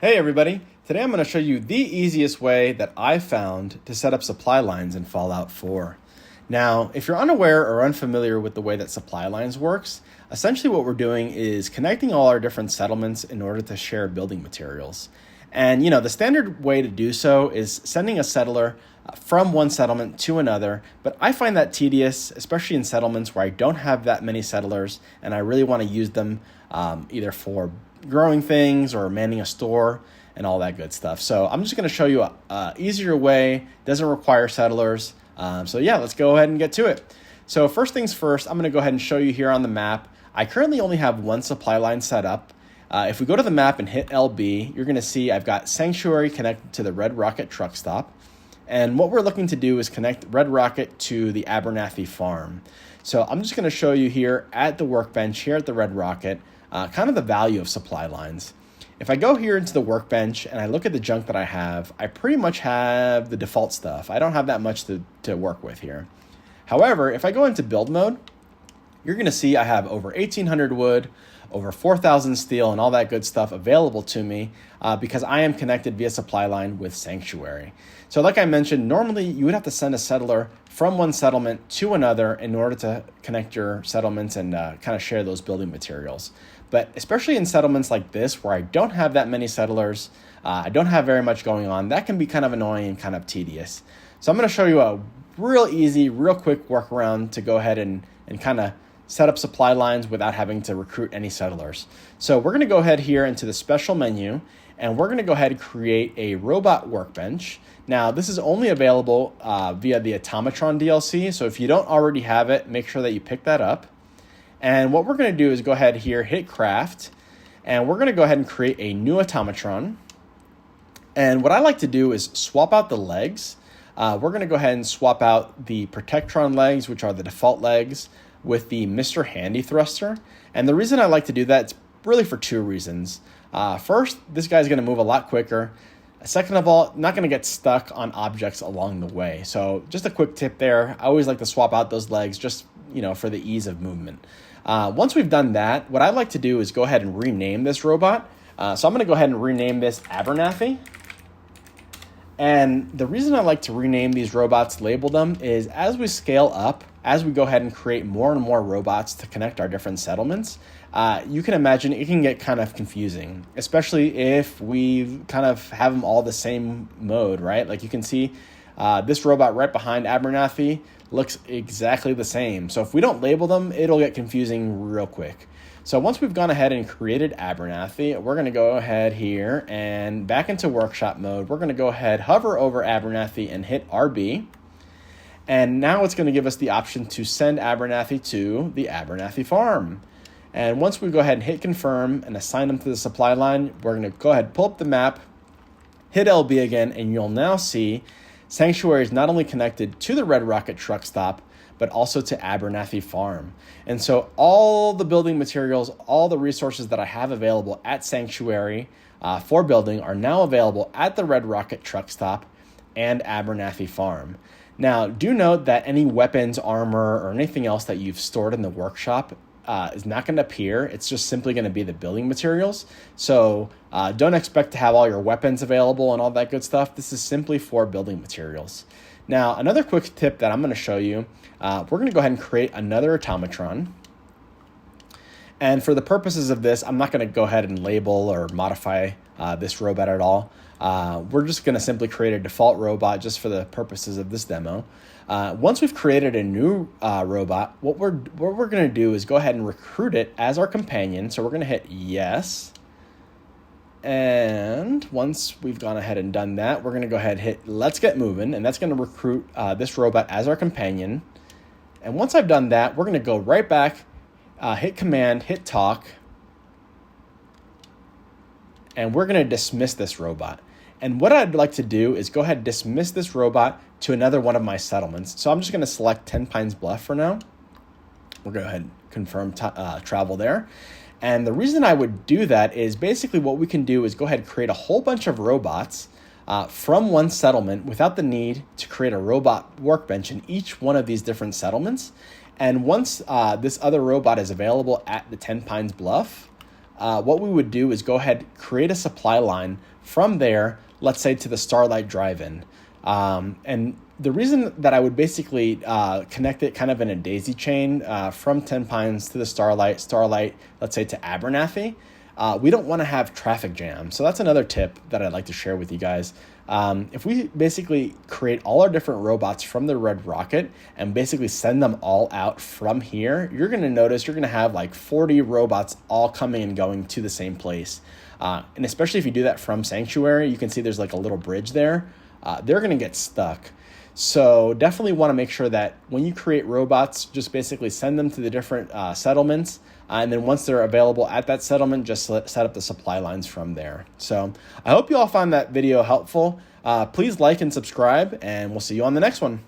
Hey everybody, today I'm going to show you the easiest way that I found to set up supply lines in Fallout 4. Now, if you're unaware or unfamiliar with the way that supply lines works, essentially what we're doing is connecting all our different settlements in order to share building materials. And the standard way to do so is sending a settler from one settlement to another, but I find that tedious, especially in settlements where I don't have that many settlers and I really want to use them either for growing things or manning a store and all that good stuff. So I'm just going to show you a easier way, doesn't require settlers. So let's go ahead and get to it. So first things first, I'm going to go ahead and show you here on the map. I currently only have one supply line set up. If we go to the map and hit LB, you're going to see I've got Sanctuary connected to the Red Rocket truck stop. And what we're looking to do is connect Red Rocket to the Abernathy farm. So I'm just going to show you here at the workbench here at the Red Rocket, kind of the value of supply lines. If I go here into the workbench and I look at the junk that I have, I pretty much have the default stuff. I don't have that much to work with here. However, if I go into build mode, you're going to see I have over 1,800 wood, over 4,000 steel, and all that good stuff available to me because I am connected via supply line with Sanctuary. So like I mentioned, normally you would have to send a settler from one settlement to another in order to connect your settlements and kind of share those building materials. But especially in settlements like this, where I don't have that many settlers, I don't have very much going on, that can be kind of annoying and kind of tedious. So I'm going to show you a real easy, real quick workaround to go ahead and kind of set up supply lines without having to recruit any settlers. So we're going to go ahead here into the special menu, and we're going to go ahead and create a robot workbench. Now, this is only available via the Automatron DLC, so if you don't already have it, make sure that you pick that up. And what we're going to do is go ahead here, hit craft, and we're going to go ahead and create a new Automatron. And what I like to do is swap out the legs. We're going to go ahead and swap out the Protectron legs, which are the default legs, with the Mr. Handy thruster. And the reason I like to do that is really for two reasons. First, this guy's going to move a lot quicker. Second of all, not going to get stuck on objects along the way. So just a quick tip there. I always like to swap out those legs just, for the ease of movement. Once we've done that, what I like to do is go ahead and rename this robot. So I'm going to go ahead and rename this Abernathy. And the reason I like to rename these robots, label them, is as we scale up, as we go ahead and create more and more robots to connect our different settlements, you can imagine it can get kind of confusing, especially if we kind of have them all the same mode, right? Like you can see this robot right behind Abernathy looks exactly the same. So if we don't label them, it'll get confusing real quick. So once we've gone ahead and created Abernathy, we're going to go ahead here and back into workshop mode. We're going to go ahead, hover over Abernathy and hit RB. And now it's going to give us the option to send Abernathy to the Abernathy farm. And once we go ahead and hit confirm and assign them to the supply line, we're going to go ahead, pull up the map, hit LB again, and you'll now see Sanctuary is not only connected to the Red Rocket truck stop, but also to Abernathy farm. And so all the building materials, all the resources that I have available at Sanctuary for building are now available at the Red Rocket truck stop and Abernathy farm. Now, do note that any weapons, armor, or anything else that you've stored in the workshop is not going to appear. It's just simply going to be the building materials. So don't expect to have all your weapons available and all that good stuff. This is simply for building materials. Now, another quick tip that I'm going to show you, we're going to go ahead and create another Automatron. And for the purposes of this, I'm not going to go ahead and label or modify this robot at all. We're just going to simply create a default robot just for the purposes of this demo. Once we've created a new robot, what we're going to do is go ahead and recruit it as our companion. So we're going to hit yes. And once we've gone ahead and done that, we're going to go ahead and hit let's get moving. And that's going to recruit this robot as our companion. And once I've done that, we're going to go right back, hit command, hit talk. And we're going to dismiss this robot. And what I'd like to do is go ahead and dismiss this robot to another one of my settlements. So I'm just going to select 10 Pines Bluff for now. We'll go ahead and confirm travel there. And the reason I would do that is basically what we can do is go ahead and create a whole bunch of robots from one settlement without the need to create a robot workbench in each one of these different settlements. And once this other robot is available at the 10 Pines Bluff, what we would do is go ahead, create a supply line from there, let's say to the Starlight Drive-In. And the reason that I would basically connect it kind of in a daisy chain from Ten Pines to the Starlight, let's say to Abernathy, we don't want to have traffic jam. So that's another tip that I'd like to share with you guys. If we basically create all our different robots from the Red Rocket and basically send them all out from here, you're going to notice you're going to have like 40 robots all coming and going to the same place. And especially if you do that from Sanctuary, you can see there's like a little bridge there. They're going to get stuck. So definitely want to make sure that when you create robots, just basically send them to the different settlements. And then once they're available at that settlement, just set up the supply lines from there. So I hope you all found that video helpful. Please like and subscribe, and we'll see you on the next one.